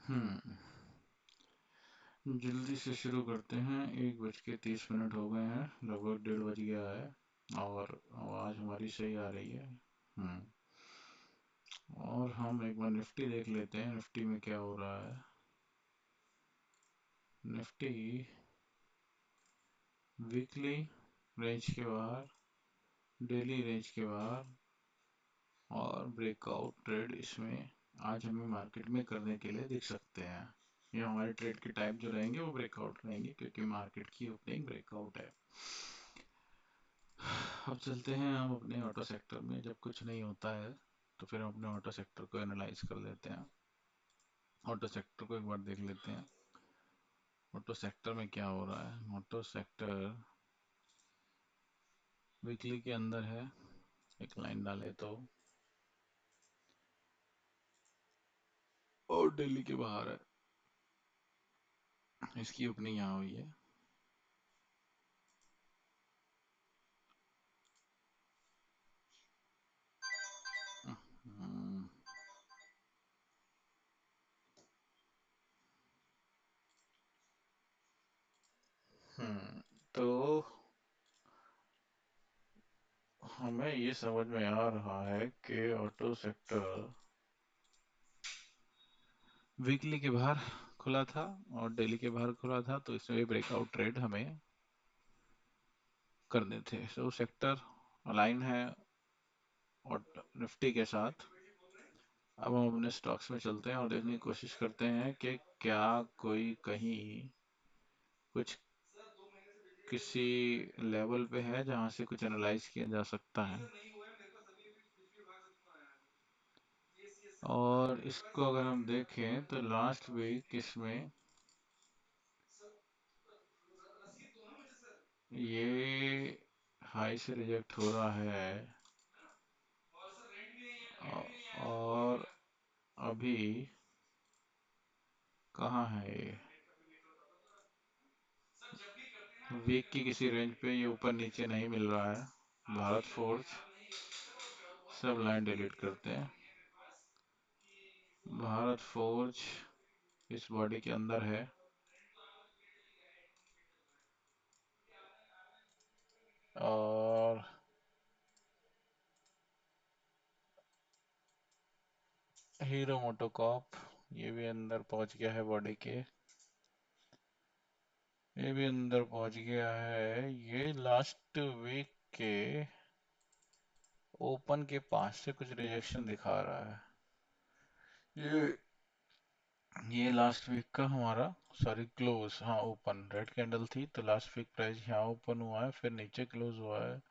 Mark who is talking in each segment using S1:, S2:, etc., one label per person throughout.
S1: हम्म जल्दी से शुरू करते हैं। 1:30 हो गए हैं, लगभग 1:30 बज गया है और आवाज़ हमारी सही आ रही है। हम्म और हम एक बार निफ्टी देख लेते हैं, निफ्टी में क्या हो रहा है। निफ्टी वीकली रेंज के बाहर, डेली रेंज के बाहर और ब्रेकआउट ट्रेड इसमें आज हमें मार्केट में करने के लिए दिख सकते हैं। ये हमारे ट्रेड के टाइप जो रहेंगे वो ब्रेकआउट रहेंगे, क्योंकि मार्केट की ओपनिंग ब्रेकआउट है। अब चलते हैं हम अपने ऑटो सेक्टर में। जब कुछ नहीं होता है तो फिर हम अपने ऑटो सेक्टर को एनालाइज कर लेते हैं। ऑटो सेक्टर को एक बार देख लेते हैं। ऑटो सेक्टर में क्या हो रहा है। ऑटो सेक्टर वीकली के अंदर है, एक लाइन डाले तो, और डेली के बाहर है। इसकी ओपनिंग यहाँ हुई है। हम्म, तो हमें ये समझ में आ रहा है कि ऑटो सेक्टर वीकली के बाहर खुला था और डेली के बाहर खुला था, तो इसमें भी ब्रेकआउट ट्रेड हमें करने थे। सो सेक्टर अलाइन है और निफ्टी के साथ। अब हम अपने स्टॉक्स में चलते हैं और देखने की कोशिश करते हैं कि क्या कोई कहीं कुछ किसी लेवल पे है जहां से कुछ एनालाइज किया जा सकता है। और इसको अगर हम देखें तो लास्ट वीक इसमें ये हाई से रिजेक्ट हो रहा है और अभी कहाँ है ये। वीक की किसी रेंज पे ये ऊपर नीचे नहीं मिल रहा है। भारत फोर्ज, सब लाइन डिलीट करते हैं। भारत फोर्ज इस बॉडी के अंदर है और हीरो मोटोकॉप ये भी अंदर पहुंच गया है बॉडी के। ये भी अंदर पहुंच गया है। ये लास्ट वीक के ओपन के पास से कुछ रिजेक्शन दिखा रहा है। ये ये लास्ट वीक का हमारा, सॉरी क्लोज, हाँ ओपन रेड कैंडल थी तो लास्ट वीक प्राइस यहाँ ओपन हुआ है, फिर नीचे क्लोज हुआ है,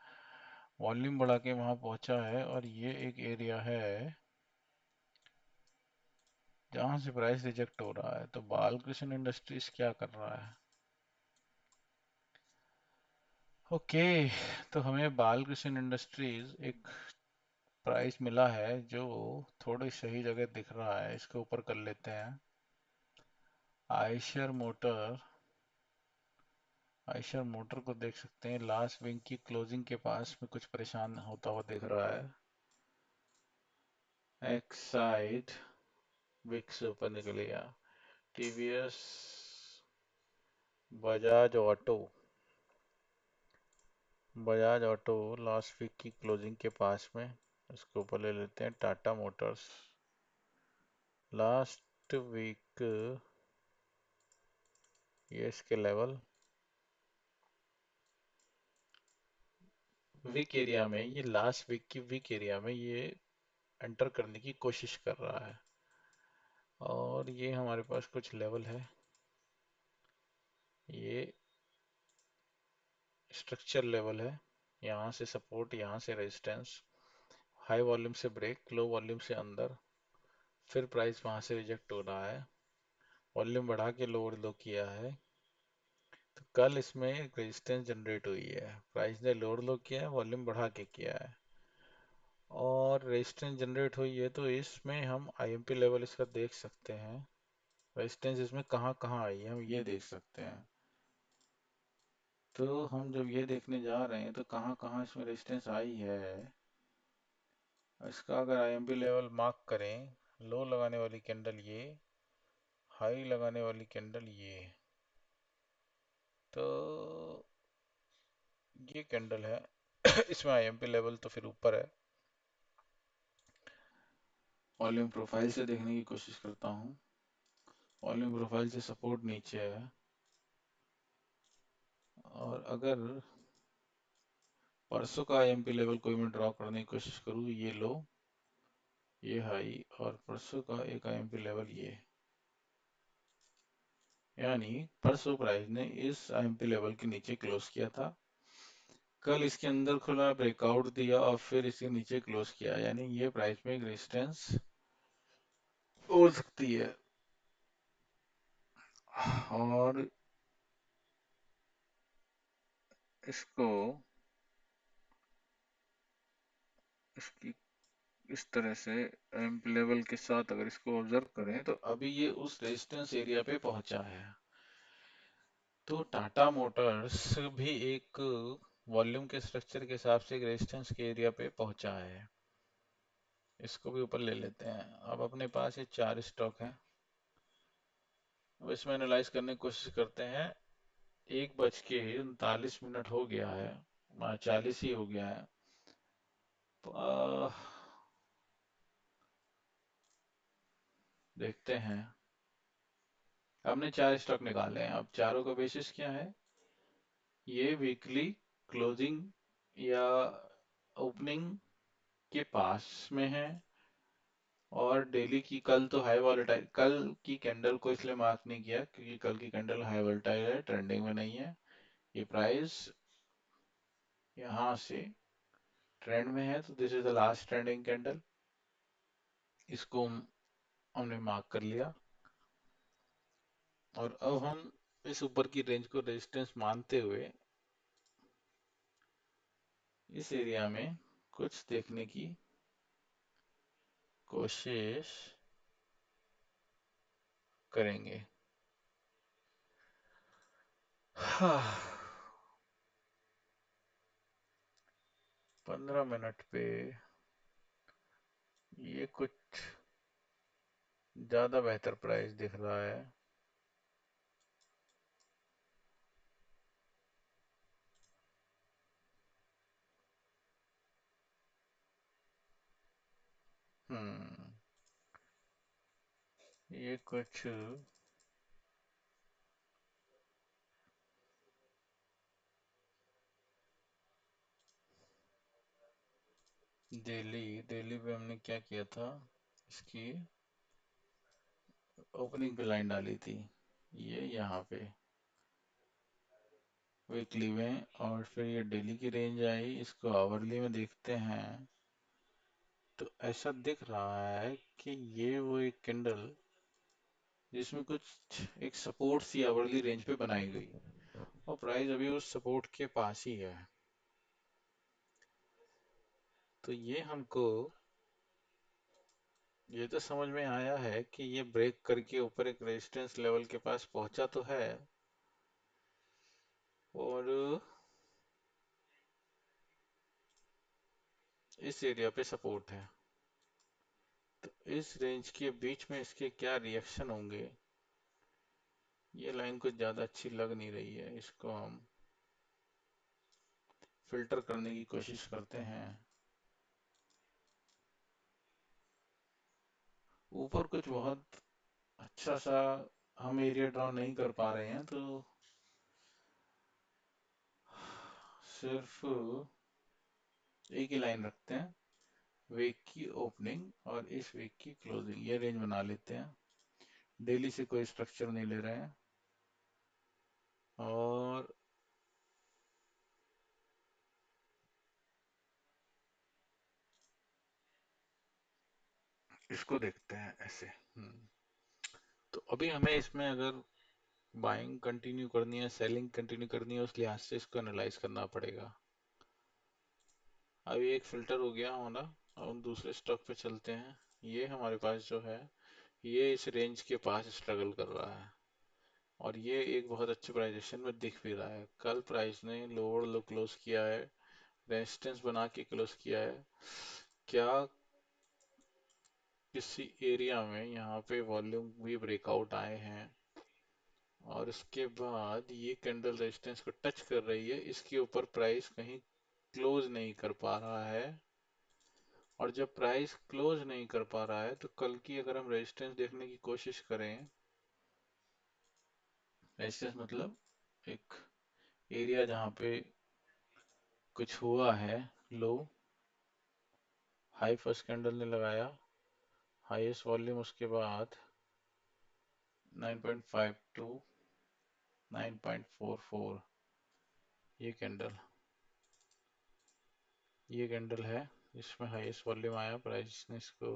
S1: वॉल्यूम बढ़ा के वहां पहुंचा है और ये एक एरिया है जहां से प्राइस रिजेक्ट हो रहा है। तो बालकृष्ण इंडस्ट्रीज क्या कर रहा है। ओके, तो हमें बालकृष्ण इंडस्ट्रीज एक प्राइस मिला है जो थोड़ी सही जगह दिख रहा है। इसके ऊपर कर लेते हैं। आयशर मोटर, आयशर मोटर को देख सकते हैं लास्ट वीक की क्लोजिंग के पास में कुछ परेशान होता हुआ दिख रहा है। एक्साइड विक्स से ऊपर निकल गया। TVS, Bajaj Auto, Bajaj Auto last week की क्लोजिंग के पास में, इसके ऊपर ले लेते हैं। टाटा मोटर्स लास्ट वीक, ये इसके लेवल वीक एरिया में, ये लास्ट वीक की वीक एरिया में ये एंटर करने की कोशिश कर रहा है। और ये हमारे पास कुछ लेवल है, ये स्ट्रक्चर लेवल है। यहाँ से सपोर्ट, यहाँ से रेजिस्टेंस, हाई वॉल्यूम से ब्रेक, लो वॉल्यूम से अंदर, फिर प्राइस वहाँ से रिजेक्ट हो रहा है। वॉल्यूम बढ़ा के लोअर लो किया है। तो कल इसमें एक रेजिस्टेंस जनरेट हुई है, प्राइस ने लोअर लो किया है, वॉल्यूम बढ़ा के किया है और रेजिस्टेंस जनरेट हुई है। तो इसमें हम आईएमपी लेवल इसका देख सकते हैं। रेजिस्टेंस इसमें कहाँ कहाँ आई है हम ये देख सकते हैं। तो हम जब ये देखने जा रहे हैं तो कहाँ कहाँ इसमें रेजिस्टेंस आई है, इसका अगर आईएमपी लेवल मार्क करें, लो लगाने वाली कैंडल ये, हाई लगाने वाली कैंडल तो ये कैंडल है। इसमें आईएमपी लेवल तो फिर ऊपर है। वॉल्यूम प्रोफाइल से देखने की कोशिश करता हूँ। वॉल्यूम प्रोफाइल से सपोर्ट नीचे है, और अगर परसों का आईएमपी लेवल कोई मैं ड्रॉ करने की कोशिश करूँ, ये लो, ये हाई, और परसों का एक आईएमपी लेवल यानी परसों प्राइस ने इस आईएमपी लेवल के नीचे क्लोज किया था, कल इसके अंदर खुला, ब्रेकआउट दिया और फिर इसके नीचे क्लोज किया, यानी ये प्राइस में एक रेजिस्टेंस हो सकती है। और इसको इसकी इस तरह से एम्प लेवल के साथ अगर इसको ऑब्जर्व करें तो अभी ये उस रेजिस्टेंस एरिया पे पहुंचा है। तो टाटा मोटर्स भी एक वॉल्यूम के स्ट्रक्चर के हिसाब से एक रेजिस्टेंस के एरिया पे पहुंचा है। इसको भी ऊपर ले लेते हैं। अब अपने पास ये 4 स्टॉक हैं। अब इसमें एनालाइज करने की कोशिश करते हैं। 1 बज के 39 मिनट हो गया है, 40 ही हो गया है। आ, देखते हैं। हमने 4 स्टॉक निकाले हैं, अब चारों का बेसिस क्या है? ये वीकली क्लोजिंग या ओपनिंग के पास में है, और डेली की कल तो हाई वॉलेटाइल, कल की कैंडल को इसलिए मार्क नहीं किया क्योंकि कल की कैंडल हाई वॉलेटाइल है, ट्रेंडिंग में नहीं है। ये प्राइस यहाँ से ट्रेंड में है, तो this is the last trending candle. इसको हमने मार्क कर लिया, और अब हम इस ऊपर की रेंज को रेजिस्टेंस मानते हुए इस एरिया में कुछ देखने की कोशिश करेंगे। हाँ, 15 मिनट पे ये कुछ ज्यादा बेहतर प्राइस दिख रहा है। हम्म ये कुछ दिल्ली दिल्ली पे हमने क्या किया था, इसकी ओपनिंग पे लाइन डाली थी, ये यहाँ पे वीकली में, और फिर ये डेली की रेंज आई। इसको आवरली में देखते हैं, तो ऐसा दिख रहा है कि ये वो एक कैंडल जिसमें कुछ एक सपोर्ट सी आवरली रेंज पे बनाई गई, और प्राइस अभी उस सपोर्ट के पास ही है। तो ये तो समझ में आया है कि ये ब्रेक करके ऊपर एक रेजिस्टेंस लेवल के पास पहुंचा तो है, और इस एरिया पे सपोर्ट है। तो इस रेंज के बीच में इसके क्या रिएक्शन होंगे? ये लाइन कुछ ज़्यादा अच्छी लग नहीं रही है, इसको हम फिल्टर करने की कोशिश करते हैं। ऊपर कुछ बहुत अच्छा सा हम एरिया ड्रॉ नहीं कर पा रहे हैं, तो सिर्फ एक ही लाइन रखते हैं, वीक की ओपनिंग और इस वीक की क्लोजिंग, ये रेंज बना लेते हैं। डेली से कोई स्ट्रक्चर नहीं ले रहे हैं, और इसको देखते हैं ऐसे। तो अभी हमें इसमें अगर बाइंग कंटिन्यू करनी है, सेलिंग कंटिन्यू करनी है, उस लिहाज से इसको एनालाइज करना पड़ेगा। अभी एक फिल्टर हो गया हमारा। अब हम दूसरे स्टॉक पे चलते हैं। ये हमारे पास जो है, ये इस रेंज के पास स्ट्रगल कर रहा है, और ये एक बहुत अच्छे प्राइजेशन में दिख भी रहा है। कल प्राइस ने लोअर लो क्लोज किया है, रेजिस्टेंस बना के क्लोज किया है। क्या किसी एरिया में यहाँ पे वॉल्यूम भी ब्रेकआउट आए हैं, और इसके बाद ये कैंडल रेजिस्टेंस को टच कर रही है, इसके ऊपर प्राइस कहीं क्लोज नहीं कर पा रहा है। और जब प्राइस क्लोज नहीं कर पा रहा है तो कल की अगर हम रेजिस्टेंस देखने की कोशिश करें, रेजिस्टेंस मतलब एक एरिया जहाँ पे कुछ हुआ है, लो हाई फर्स्ट कैंडल ने लगाया, हाईएस्ट वॉल्यूम उसके बाद 9.52, 9.44, ये कैंडल है, इसमें हाईएस्ट वॉल्यूम आया, प्राइस ने इसको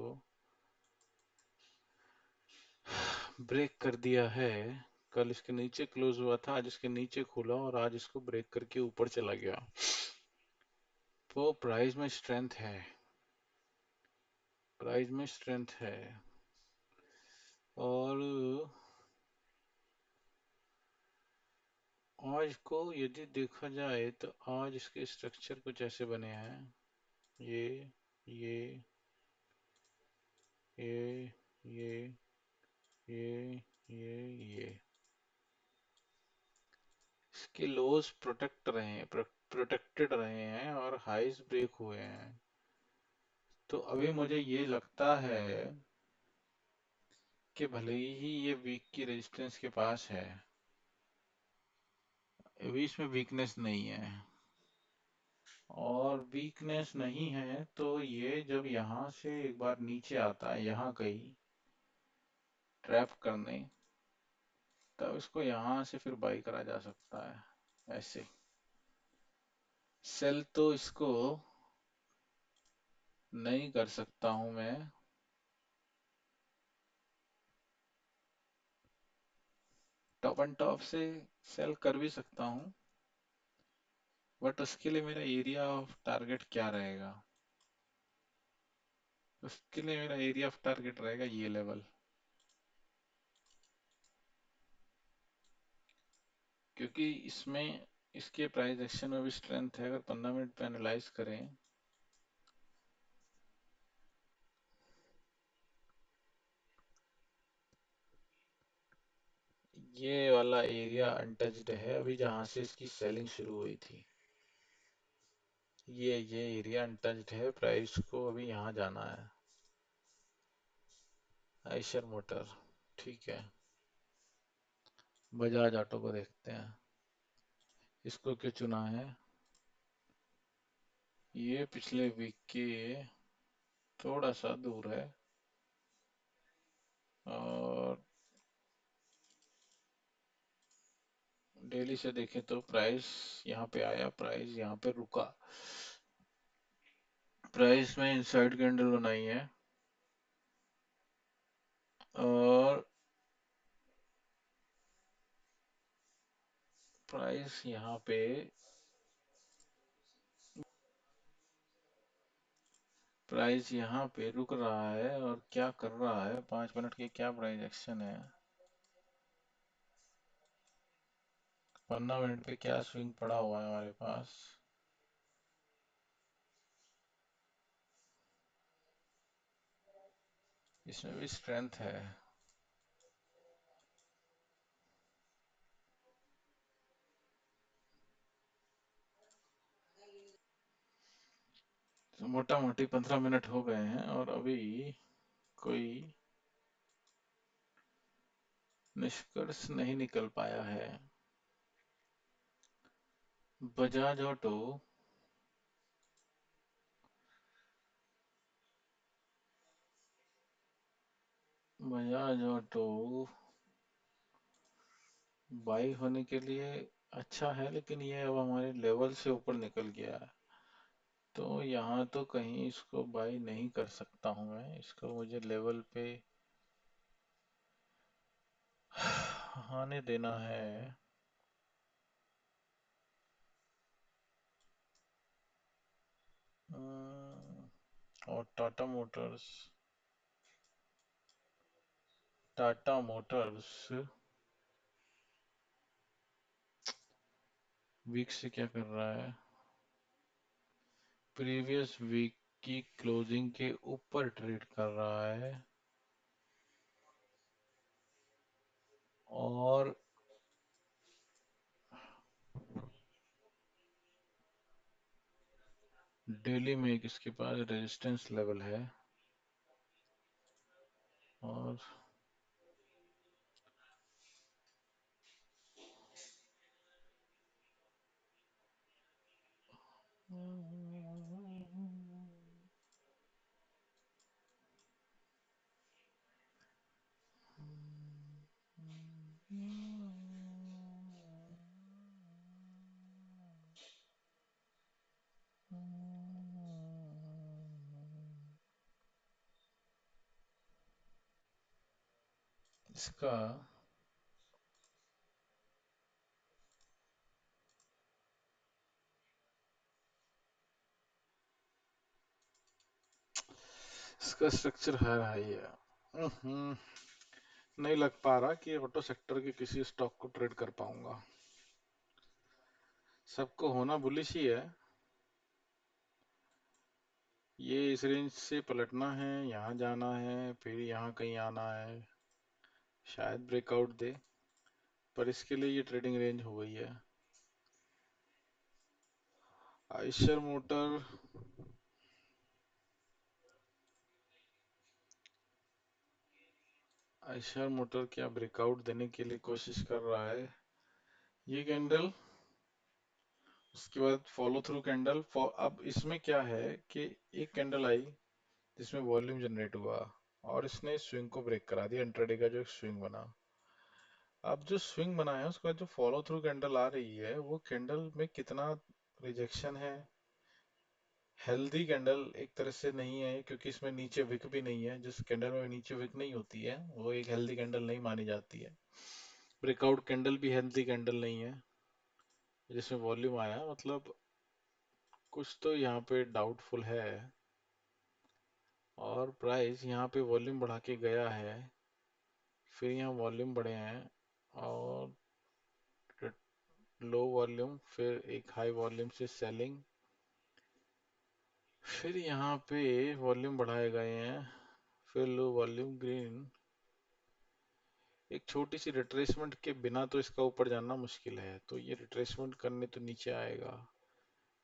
S1: ब्रेक कर दिया है। कल इसके नीचे क्लोज हुआ था, आज इसके नीचे खुला और आज इसको ब्रेक करके ऊपर चला गया। तो प्राइस में स्ट्रेंथ है, प्राइस में स्ट्रेंथ है। और आज को यदि देखा जाए तो आज इसके स्ट्रक्चर कुछ ऐसे बने हैं, ये ये ये ये ये ये इसके लोज प्रोटेक्टेड रहे हैं और हाईज ब्रेक हुए हैं। तो अभी मुझे ये लगता है कि भले ही ये वीक की रेजिस्टेंस के पास है, अभी इसमें वीकनेस नहीं है, और वीकनेस नहीं है तो ये जब यहाँ से एक बार नीचे आता है यहाँ कहीं ट्रैप करने, तब इसको यहाँ से फिर बाई करा जा सकता है ऐसे। सेल तो इसको नहीं कर सकता हूं मैं, टॉप एंड टॉप से सेल कर भी सकता हूं, बट उसके लिए मेरा एरिया ऑफ टारगेट क्या रहेगा? उसके लिए मेरा एरिया ऑफ टारगेट रहेगा ये लेवल, क्योंकि इसमें इसके प्राइस एक्शन में भी स्ट्रेंथ है। अगर 15 मिनट पे एनालाइज करें, ये वाला एरिया अनटच्ड है अभी, जहां से इसकी सेलिंग शुरू हुई थी, ये एरिया अनटच्ड है, प्राइस को अभी यहाँ जाना है। आयशर मोटर, ठीक है, बजाज ऑटो को देखते हैं, इसको क्यों चुना है? ये पिछले वीक के थोड़ा सा दूर है, और डेली से देखें तो प्राइस यहाँ पे आया, प्राइस यहाँ पे रुका, प्राइस में इनसाइड कैंडल बनाई है, और प्राइस यहाँ पे रुक रहा है, और क्या कर रहा है, 5 मिनट के क्या प्राइस एक्शन है, 15 मिनट पे क्या स्विंग पड़ा हुआ है हमारे पास। इसमें भी स्ट्रेंथ है, तो मोटा मोटी 15 मिनट हो गए हैं और अभी कोई निष्कर्ष नहीं निकल पाया है। Bajaj Auto Bajaj auto by होने के लिए अच्छा है, लेकिन ये अब हमारे लेवल से ऊपर निकल गया है, तो यहाँ तो कहीं इसको बाई नहीं कर सकता हूँ मैं, इसको मुझे लेवल पे आने देना है। और टाटा मोटर्स वीक से क्या कर रहा है? प्रीवियस वीक की क्लोजिंग के ऊपर ट्रेड कर रहा है और डेली में एक इसके पास रेजिस्टेंस लेवल है और इसका इसका स्ट्रक्चर हायर हाई है। नहीं लग पा रहा कि ऑटो सेक्टर के किसी स्टॉक को ट्रेड कर पाऊंगा। सबको होना बुलिश ही है। ये इस रेंज से पलटना है, यहाँ जाना है, फिर यहाँ कहीं आना है, शायद ब्रेकआउट दे, पर इसके लिए ये ट्रेडिंग रेंज हो गई है। आइशर मोटर आइशर मोटर क्या ब्रेकआउट देने के लिए कोशिश कर रहा है। ये कैंडल, उसके बाद फॉलो थ्रू कैंडल। अब इसमें क्या है कि एक कैंडल आई जिसमें वॉल्यूम जनरेट हुआ और इसने स्विंग को ब्रेक करा दिया। इंट्राडे का जो एक स्विंग बना, अब जो स्विंग बना है उसका जो फॉलो थ्रू कैंडल आ रही है वो कैंडल में कितना रिजेक्शन है। हेल्दी कैंडल एक तरह से नहीं है क्योंकि इसमें नीचे विक भी नहीं है। जिस कैंडल में नीचे विक नहीं होती है वो एक हेल्दी कैंडल नहीं मानी जाती है। ब्रेकआउट कैंडल भी हेल्दी कैंडल नहीं है जिसमें वॉल्यूम आया, मतलब कुछ तो यहाँ पे डाउटफुल है। और प्राइस यहाँ पे वॉल्यूम बढ़ा के गया है, फिर यहाँ वॉल्यूम बढ़े हैं और लो वॉल्यूम, फिर एक हाई वॉल्यूम से सेलिंग, फिर यहाँ पे वॉल्यूम बढ़ाए गए हैं, फिर लो वॉल्यूम ग्रीन। एक छोटी सी रिट्रेसमेंट के बिना तो इसका ऊपर जाना मुश्किल है, तो ये रिट्रेसमेंट करने तो नीचे आएगा।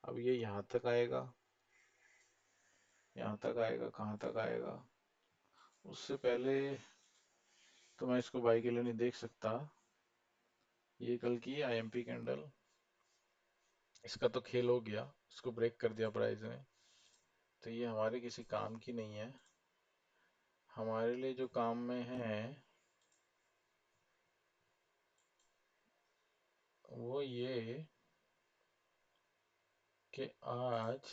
S1: अब ये यहाँ तक आएगा, यहाँ तक आएगा, कहाँ तक आएगा। उससे पहले तो मैं इसको बाई के लिए नहीं देख सकता। ये कल की आईएमपी कैंडल, इसका तो खेल हो गया, इसको ब्रेक कर दिया प्राइस ने, तो ये हमारे किसी काम की नहीं है। हमारे लिए जो काम में है वो ये कि आज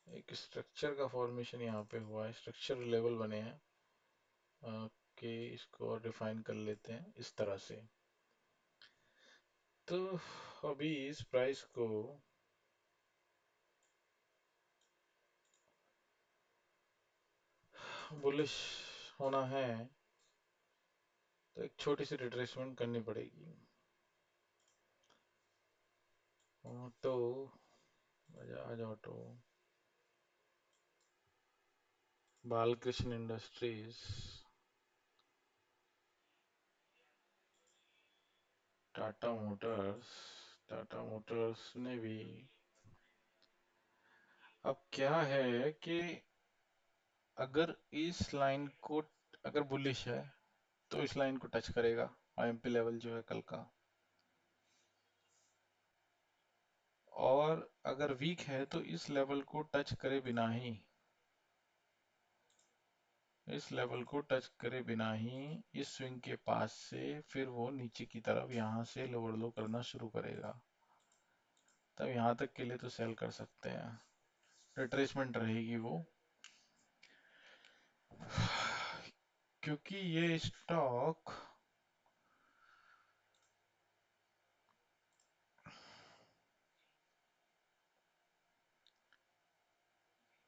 S1: एक स्ट्रक्चर का फॉर्मेशन यहाँ पे हुआ है, स्ट्रक्चर लेवल बने हैं कि इसको और डिफाइन कर लेते हैं इस तरह से। तो अभी इस प्राइस को बुलिश होना है तो एक छोटी सी रिट्रेसमेंट करनी पड़ेगी। Auto, Bajaj auto, Balkrishna industries, Tata Motors. Tata Motors ने भी, अब क्या है कि अगर इस लाइन को, अगर बुलिश है तो इस लाइन को टच करेगा, आईएमपी लेवल जो है कल का। और अगर वीक है तो इस लेवल को टच करे बिना ही, इस लेवल को टच करे बिना ही इस स्विंग के पास से फिर वो नीचे की तरफ यहाँ से लोअर लो करना शुरू करेगा। तब यहाँ तक के लिए तो सेल कर सकते हैं, रिट्रेसमेंट रहेगी वो, क्योंकि ये स्टॉक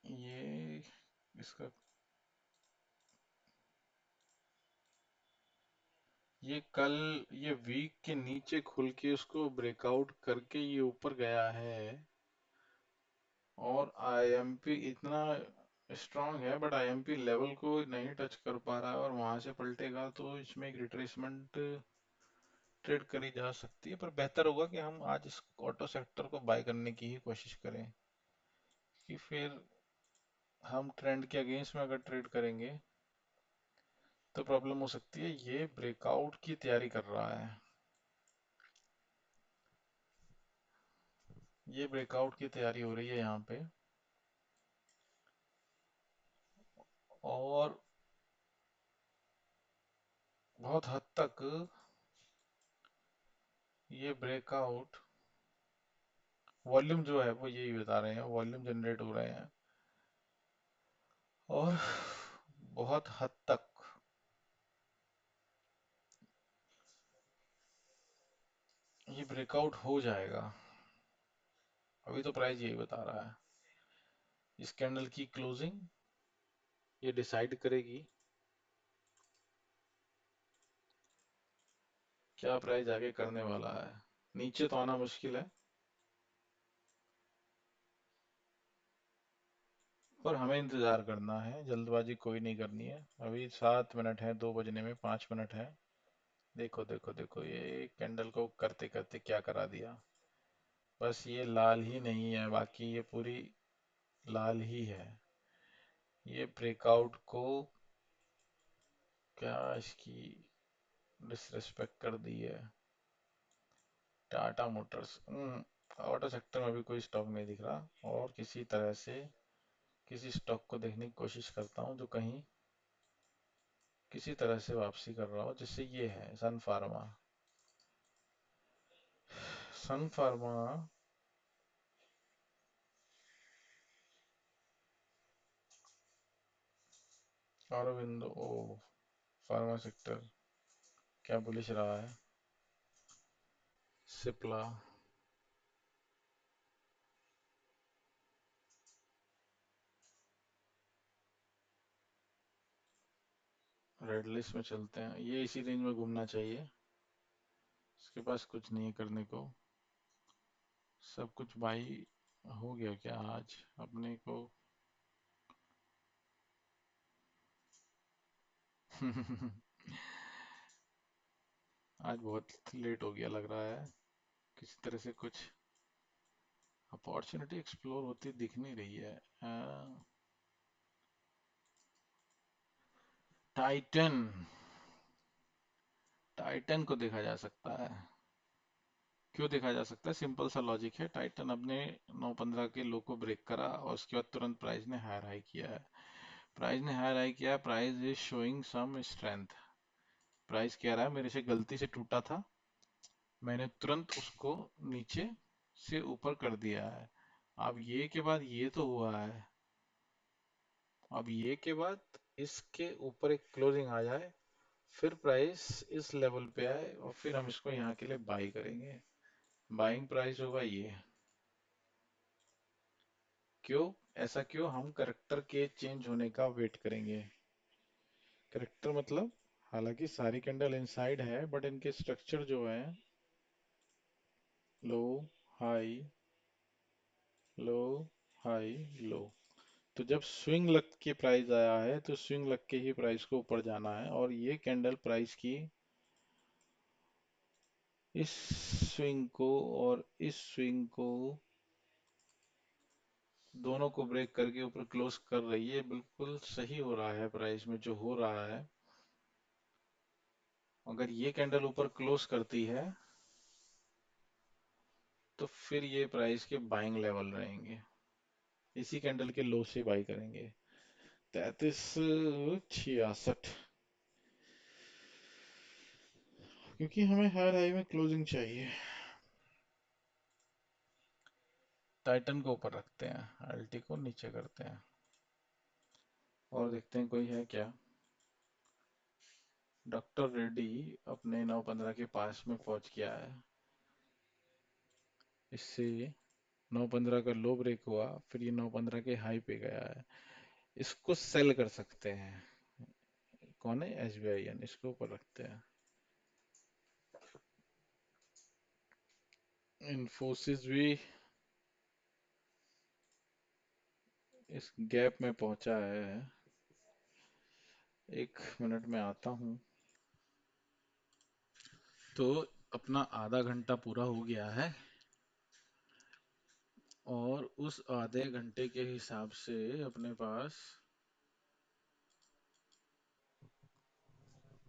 S1: ये इसका ये कल ये वीक के नीचे खुल के उसको ब्रेकआउट करके ये ऊपर गया है और आईएमपी इतना स्ट्रांग है, बट आईएमपी लेवल को नहीं टच कर पा रहा है, और वहां से पलटेगा तो इसमें एक रिट्रेसमेंट ट्रेड करी जा सकती है। पर बेहतर होगा कि हम आज इस ऑटो सेक्टर को बाय करने की ही कोशिश करें, कि फिर हम ट्रेंड के अगेंस्ट में अगर ट्रेड करेंगे तो प्रॉब्लम हो सकती है। ये ब्रेकआउट की तैयारी कर रहा है, ये ब्रेकआउट की तैयारी हो रही है यहाँ पे, और बहुत हद तक ये ब्रेकआउट, वॉल्यूम जो है वो यही बता रहे हैं, वॉल्यूम जनरेट हो रहे हैं, और बहुत हद तक ये ब्रेकआउट हो जाएगा। अभी तो प्राइस यही बता रहा है। इस कैंडल की क्लोजिंग ये डिसाइड करेगी क्या प्राइस आगे करने वाला है। नीचे तो आना मुश्किल है, पर हमें इंतजार करना है, जल्दबाजी कोई नहीं करनी है। अभी 7 मिनट है, 2 बजने में 5 मिनट है। देखो देखो देखो, ये कैंडल को करते करते क्या करा दिया। बस ये लाल ही नहीं है, बाकी ये पूरी लाल ही है। ये ब्रेकआउट को क्या इसकी डिसरिस्पेक्ट कर दी है। टाटा मोटर्स, ऑटो सेक्टर में भी कोई स्टॉक नहीं दिख रहा, और किसी तरह से किसी स्टॉक को देखने की कोशिश करता हूँ जो कहीं किसी तरह से वापसी कर रहा हो। जैसे ये है सन फार्मा। सन फार्मा, औरबिंदो, ओ, फार्मा सेक्टर क्या बुलिश रहा है। सिप्ला, रेड लिस्ट में चलते हैं। ये इसी रेंज में घूमना चाहिए, इसके पास कुछ नहीं है करने को। सब कुछ बाई हो गया क्या आज अपने को। आज बहुत लेट हो गया लग रहा है, किसी तरह से कुछ अपॉर्चुनिटी एक्सप्लोर होती दिख नहीं रही है। टाइटन, टाइटन को देखा जा सकता है। क्यों देखा जा सकता है, सिंपल सा लॉजिक है। टाइटन अपने 915 के लो को ब्रेक करा, और उसके बाद तुरंत प्राइस ने हायर हाई किया है। प्राइस ने हायर हाई किया, price is showing some strength. Price कह रहा है मेरे से गलती से टूटा था, मैंने तुरंत उसको नीचे से ऊपर कर दिया है। अब ये के बाद ये तो हुआ है, अब ये के बाद इसके ऊपर एक क्लोजिंग आ जाए, फिर प्राइस इस लेवल पे आए, और फिर हम इसको यहाँ के लिए बाई करेंगे। बाइंग प्राइस होगा ये। क्यों, ऐसा क्यों, हम करेक्टर के चेंज होने का वेट करेंगे। करेक्टर मतलब, हालांकि सारी कैंडल इनसाइड है, बट इनके स्ट्रक्चर जो है, लो, हाई, लो, हाई, लो, तो जब स्विंग लग के प्राइस आया है तो स्विंग लग के ही प्राइस को ऊपर जाना है। और ये कैंडल प्राइस की इस स्विंग को और इस स्विंग को दोनों को ब्रेक करके ऊपर क्लोज कर रही है। बिल्कुल सही हो रहा है प्राइस में जो हो रहा है। अगर ये कैंडल ऊपर क्लोज करती है तो फिर ये प्राइस के बाइंग लेवल रहेंगे, इसी कैंडल के लो से बाई करेंगे। 3366, क्योंकि हमें हायर हाई में क्लोजिंग चाहिए। टाइटन को ऊपर रखते हैं, एलटी को नीचे करते हैं, और देखते हैं कोई है क्या। डॉक्टर रेड्डी अपने 915 के पास में पहुंच गया है। इससे 915 का लो ब्रेक हुआ, फिर ये 915 के हाई पे गया है। इसको सेल कर सकते हैं। कौन है, एसबीआई, इसको ऊपर रखते हैं। इन्फोसिस भी इस गैप में पहुंचा है। 1 मिनट में आता हूँ। तो अपना आधा घंटा पूरा हो गया है और उस आधे घंटे के हिसाब से अपने पास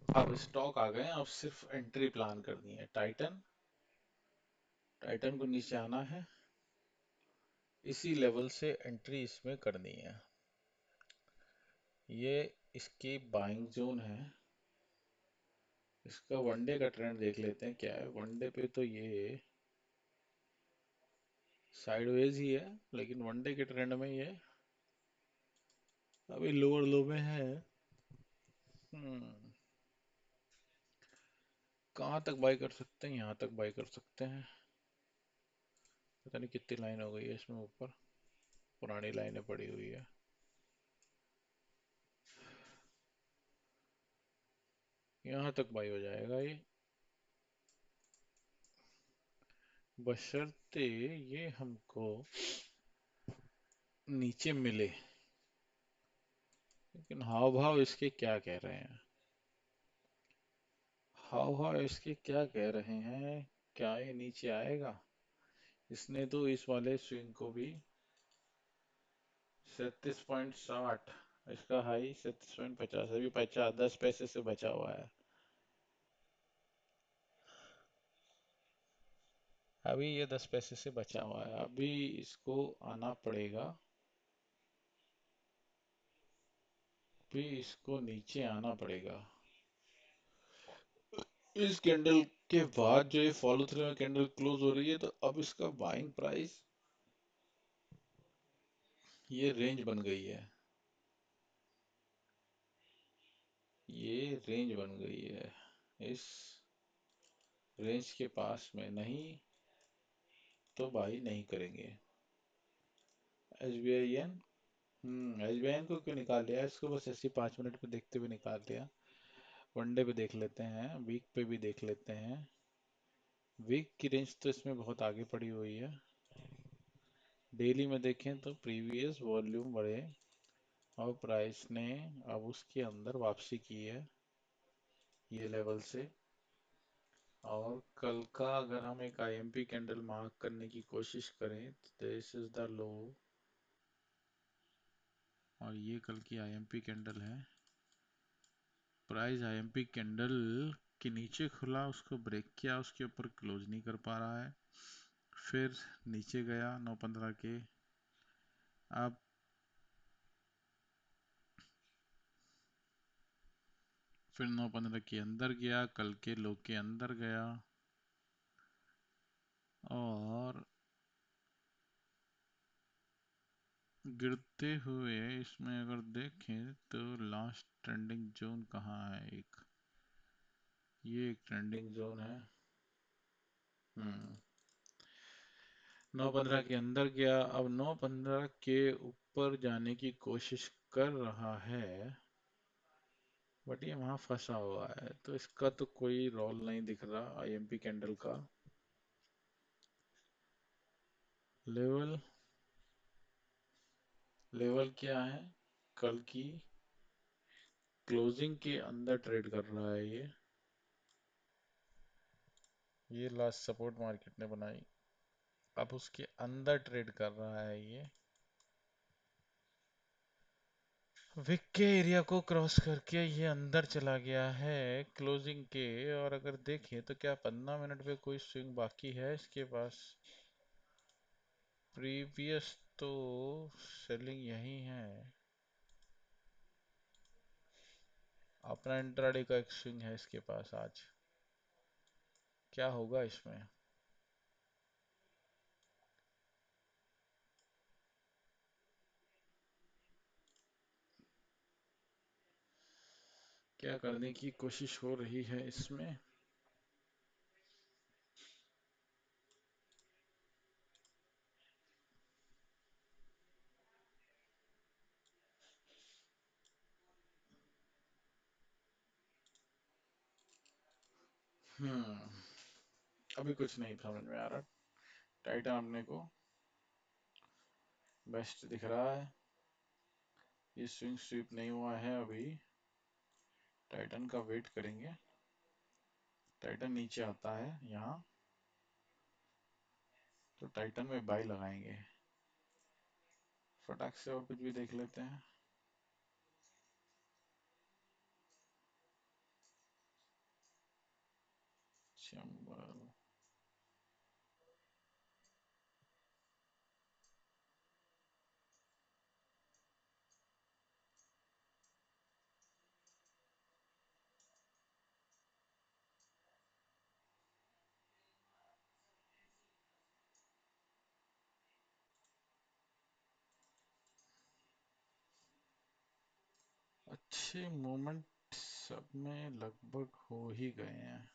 S1: अब स्टॉक आ गए हैं। अब सिर्फ एंट्री प्लान करनी है। टाइटन, टाइटन को नीचे आना है, इसी लेवल से एंट्री इसमें करनी है। ये इसकी बाइंग जोन है। इसका वनडे का ट्रेंड देख लेते हैं क्या है। वनडे पे तो ये साइडवेज ही है, लेकिन वनडे के ट्रेंड में ये अभी लोअर लो में है। हम्म कहाँ तक बाई कर सकते हैं? यहाँ तक बाई कर सकते हैं। पता नहीं कितनी लाइन हो गई है इसमें ऊपर, पुरानी लाइनें पड़ी हुई है। यहाँ तक बाई हो जाएगा ये, बशर्ते ये हमको नीचे मिले। लेकिन हाव भाव इसके क्या कह रहे हैं? हाव भाव इसके क्या कह रहे हैं? क्या ये नीचे आएगा? इसने तो इस वाले स्विंग को भी 37.60, इसका हाई 37.50, अभी 10 पैसे से बचा हुआ है। अभी ये 10 पैसे से बचा हुआ है। अभी इसको आना पड़ेगा, अभी इसको नीचे आना पड़ेगा। इस कैंडल के बाद जो ये फॉलो थ्रू में कैंडल क्लोज हो रही है, तो अब इसका बाइंग प्राइस ये रेंज बन गई है। ये रेंज बन गई है। इस रेंज के पास में नहीं तो बाई नहीं करेंगे। S B I N, S B I N को क्यों निकाल लिया? इसको बस ऐसे 5 मिनट पे देखते हुए निकाल लिया। वनडे पे देख लेते हैं, वीक पे भी देख लेते हैं। वीक की रेंज तो इसमें बहुत आगे पड़ी हुई है। डेली में देखें तो प्रीवियस वॉल्यूम बढ़े और प्राइस ने अब उसके अंदर वापसी की है ये लेवल से। और कल का अगर हम एक आईएमपी कैंडल मार्क करने की कोशिश करें तो दिस इज द लो, और ये कल की आईएमपी कैंडल है। प्राइस आईएमपी कैंडल के नीचे खुला, उसको ब्रेक किया, उसके ऊपर क्लोज नहीं कर पा रहा है। फिर नीचे गया 9:15 के, अब फिर 9:15 के अंदर गया, कल के लो के अंदर गया, और गिरते हुए इसमें अगर देखें तो लास्ट ट्रेंडिंग जोन कहाँ है? ये एक ट्रेंडिंग जोन है। हम्म 9:15 के अंदर गया, अब 9:15 के ऊपर जाने की कोशिश कर रहा है, बट ये वहां फंसा हुआ है। तो इसका तो कोई रोल नहीं दिख रहा आईएमपी कैंडल का। लेवल, लेवल क्या है? कल की क्लोजिंग के अंदर ट्रेड कर रहा है ये लास्ट सपोर्ट मार्केट ने बनाई, अब उसके अंदर ट्रेड कर रहा है ये। विक के एरिया को क्रॉस करके ये अंदर चला गया है क्लोजिंग के। और अगर देखें तो क्या 15 मिनट पे कोई स्विंग बाकी है इसके पास? प्रीवियस तो सेलिंग यही है। अपना इंट्राडे का एक स्विंग है इसके पास आज, क्या होगा इसमें? क्या करने की कोशिश हो रही है इसमें? हम्म अभी कुछ नहीं समझ में आ रहा। टाइटन अपने को बेस्ट दिख रहा है। ये स्विंग स्वीप नहीं हुआ है अभी। टाइटन का वेट करेंगे। टाइटन नीचे आता है यहाँ, तो टाइटन में बाई लगाएंगे। फटाक से और कुछ भी देख लेते हैं। चंबल। अच्छे मोमेंट सब में लगभग हो ही गए हैं।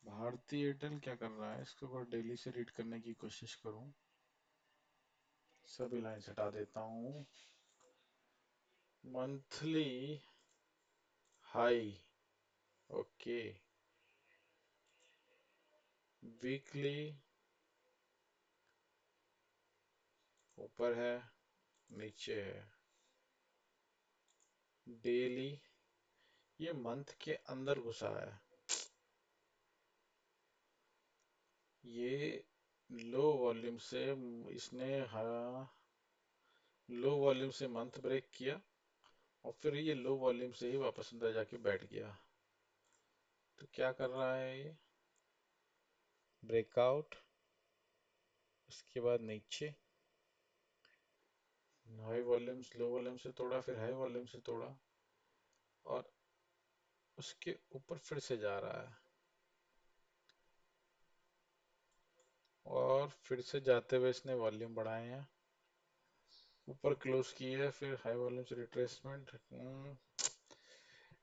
S1: भारती एयरटेल क्या कर रहा है, इसको अगर डेली से रीड करने की कोशिश करूं। सभी लाइंस हटा देता हूं। Monthly high, okay. वीकली ऊपर है, नीचे है। डेली ये मंथ के अंदर घुसा है। ये लो वॉल्यूम से इसने लो वॉल्यूम से मंथ ब्रेक किया, और फिर ये लो वॉल्यूम से ही वापस अंदर जाके बैठ गया। तो क्या कर रहा है ये, ब्रेकआउट, उसके बाद नीचे हाई वॉल्यूम लो वॉल्यूम से तोड़ा, फिर हाई वॉल्यूम से तोड़ा, और उसके ऊपर फिर से जा रहा है, और फिर से जाते हुए इसने वॉल्यूम बढ़ाए हैं, ऊपर क्लोज की है, फिर हाई वॉल्यूम से रिट्रेसमेंट।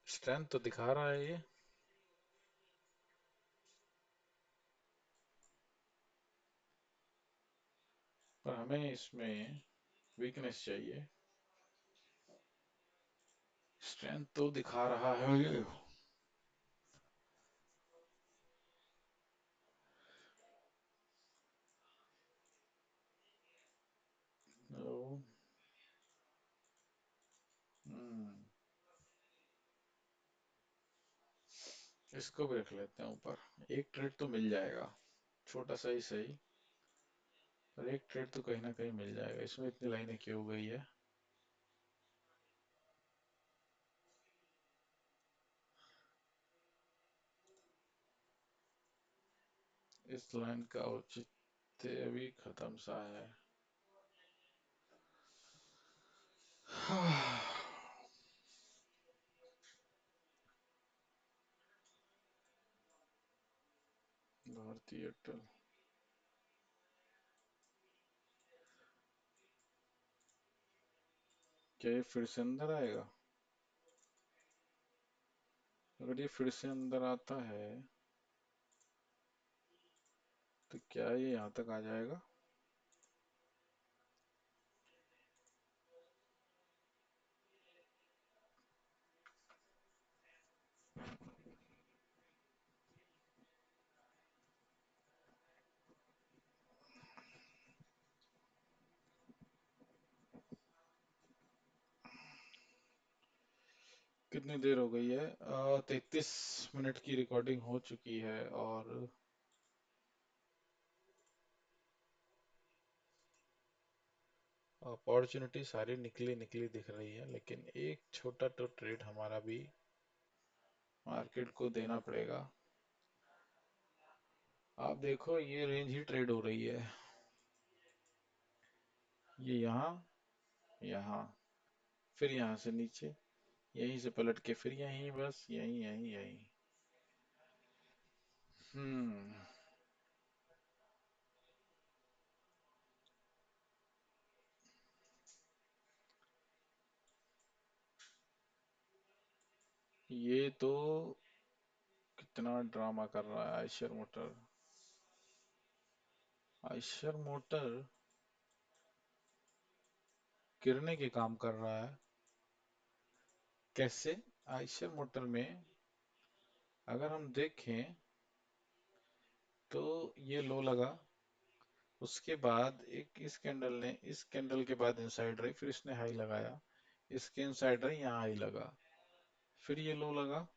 S1: स्ट्रेंथ तो दिखा रहा है ये। पर हमें इसमें वीकनेस चाहिए। स्ट्रेंथ तो दिखा रहा है ये। तो, हम्म, इसको भी रख लेते हैं ऊपर। एक ट्रेड तो मिल जाएगा, छोटा सा ही सही, पर एक ट्रेड तो कहीं ना कहीं मिल जाएगा। इसमें इतनी लाइनें क्यों हो गई है। इस लाइन का औचित्य भी खत्म सा है। भारतीय एयरटेल, क्या ये फिर से अंदर आएगा। अगर ये फिर से अंदर आता है तो क्या ये यहाँ तक आ जाएगा। कितनी देर हो गई है, 33 मिनट की रिकॉर्डिंग हो चुकी है, और अपॉर्चुनिटी सारी निकली निकली दिख रही है, लेकिन एक छोटा तो ट्रेड हमारा भी मार्केट को देना पड़ेगा। आप देखो ये रेंज ही ट्रेड हो रही है। ये यहाँ, यहाँ, फिर यहाँ से नीचे, यहीं से पलट के फिर यहीं, बस यहीं यहीं यहीं। हम्म। ये तो कितना ड्रामा कर रहा है आयशर मोटर। आयशर मोटर गिरने के काम कर रहा है। कैसे, आयशर मोटर में अगर हम देखें तो ये लो लगा, उसके बाद एक इस कैंडल ने, इस कैंडल के बाद इनसाइड रही, फिर इसने हाई लगाया, इसके इनसाइड रही, यहाँ हाई लगा, फिर ये लो लगा,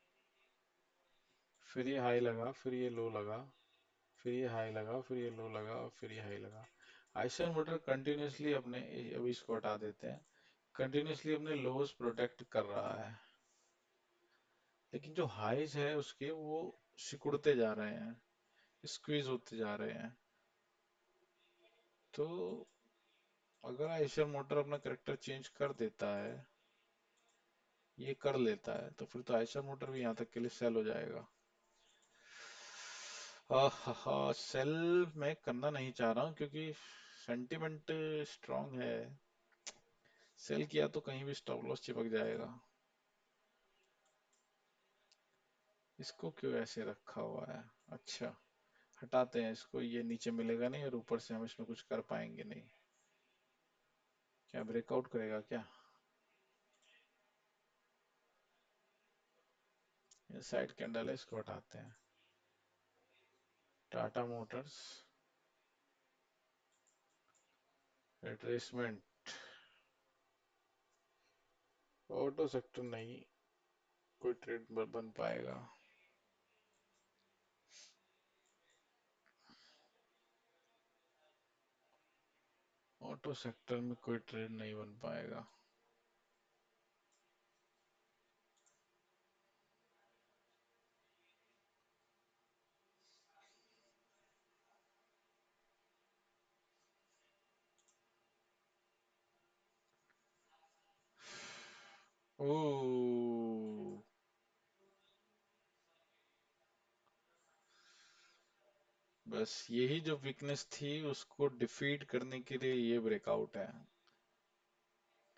S1: फिर ये हाई लगा, फिर ये लो लगा, फिर ये हाई लगा, फिर ये लो लगा, और फिर ये हाई लगा। आइशन मोटर कंटिन्यूसली अपने, अभी इसको हटा देते हैं, कंटिन्यूसली अपने लोज प्रोटेक्ट कर रहा है, लेकिन जो हाइज है उसके वो सिकुड़ते जा रहे हैं, स्क्वीज होते जा रहे हैं। तो अगर आइशर मोटर अपना करेक्टर चेंज कर देता है, ये कर लेता है, तो फिर तो आइशर मोटर भी यहाँ तक के लिए सेल हो जाएगा। हा, सेल मैं करना नहीं चाह रहा हूँ क्योंकि सेंटिमेंट स्ट्रांग है। सेल किया तो कहीं भी स्टॉप लॉस चिपक जाएगा। इसको क्यों ऐसे रखा हुआ है? अच्छा, हटाते हैं इसको, ये नीचे मिलेगा नहीं और ऊपर से हम इसमें कुछ कर पाएंगे नहीं। क्या ब्रेकआउट करेगा क्या? इनसाइड कैंडल है, इसको हटाते हैं। Tata Motors retracement, auto sector नहीं कोई ट्रेड बन पाएगा। ऑटो सेक्टर में कोई ट्रेड नहीं बन पाएगा। ओ, बस यही जो वीकनेस थी उसको डिफीट करने के लिए ये ब्रेकआउट है,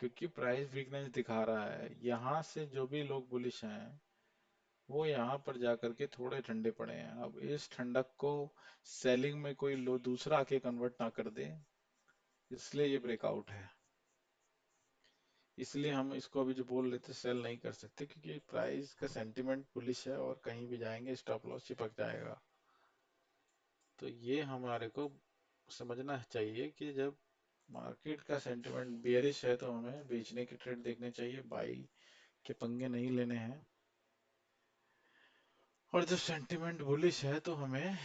S1: क्योंकि प्राइस वीकनेस दिखा रहा है। यहाँ से जो भी लोग बुलिश हैं वो यहाँ पर जाकर के थोड़े ठंडे पड़े हैं। अब इस ठंडक को सेलिंग में कोई लो दूसरा आके कन्वर्ट ना कर दे, इसलिए ये ब्रेकआउट है। इसलिए हम इसको अभी जो बोल रहे थे सेल नहीं कर सकते, क्योंकि प्राइस का सेंटिमेंट बुलिश है और कहीं भी जाएंगे स्टॉप लॉस चिपक जाएगा। तो ये हमारे को समझना चाहिए कि जब मार्केट का सेंटिमेंट बियरिश है तो हमें बेचने के ट्रेड देखने चाहिए, बाई के पंगे नहीं लेने हैं। और जब सेंटिमेंट बुलिश है तो हमें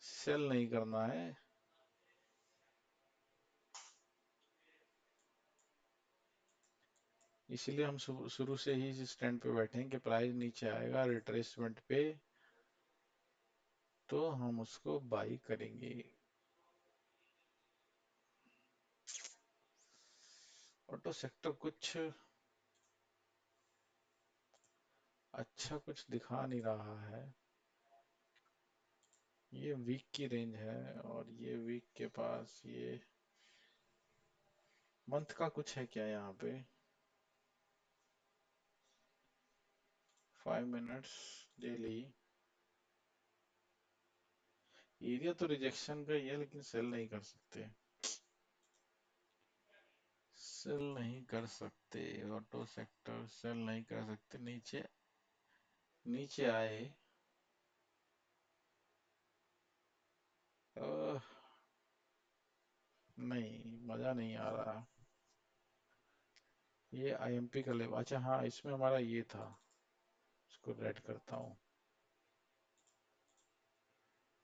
S1: सेल नहीं करना है। इसलिए हम शुरू से ही इस स्टैंड पे बैठे हैं कि प्राइस नीचे आएगा रिट्रेसमेंट पे तो हम उसको बाई करेंगे। ऑटो सेक्टर कुछ अच्छा कुछ दिखा नहीं रहा है। ये वीक की रेंज है और ये वीक के पास ये मंथ का कुछ है क्या यहाँ पे? 5 मिनट्स डेली एरिया तो रिजेक्शन का ही है, लेकिन सेल नहीं कर सकते, सेल नहीं कर सकते। ऑटो सेक्टर सेल नहीं कर सकते। नीचे नीचे आए, अह, नहीं मजा नहीं आ रहा। ये आईएमपी का लेवल, अच्छा हाँ इसमें हमारा ये था, इसको रेड करता हूँ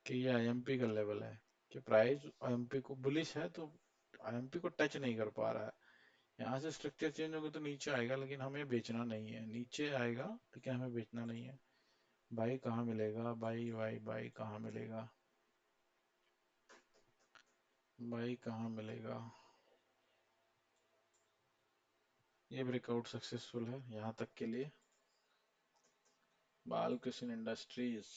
S1: कि ये आईएमपी का लेवल है, कि प्राइस आईएमपी को बुलिश है तो आईएमपी को टच नहीं कर पा रहा है। यहाँ से स्ट्रक्चर चेंज होगा तो नीचे आएगा, लेकिन हमें बेचना नहीं है। नीचे आएगा लेकिन हमें बेचना नहीं है। बाई कहाँ मिलेगा? बाई बाई बाई कहाँ मिलेगा? बाई कहाँ मिलेगा? ये ब्रेकआउट सक्सेसफुल है यहाँ तक के लिए। बालकृष्ण इंडस्ट्रीज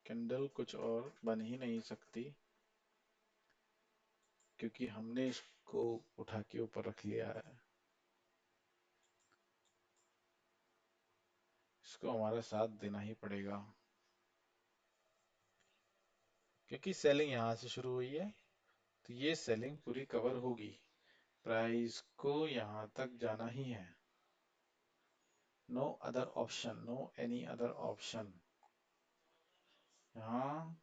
S1: कैंडल कुछ और बन ही नहीं सकती, क्योंकि हमने इसको उठा के ऊपर रख लिया है। इसको हमारा साथ देना ही पड़ेगा, क्योंकि सेलिंग यहाँ से शुरू हुई है तो ये सेलिंग पूरी कवर होगी। प्राइस को यहाँ तक जाना ही है। No other option, no any other option. यहाँ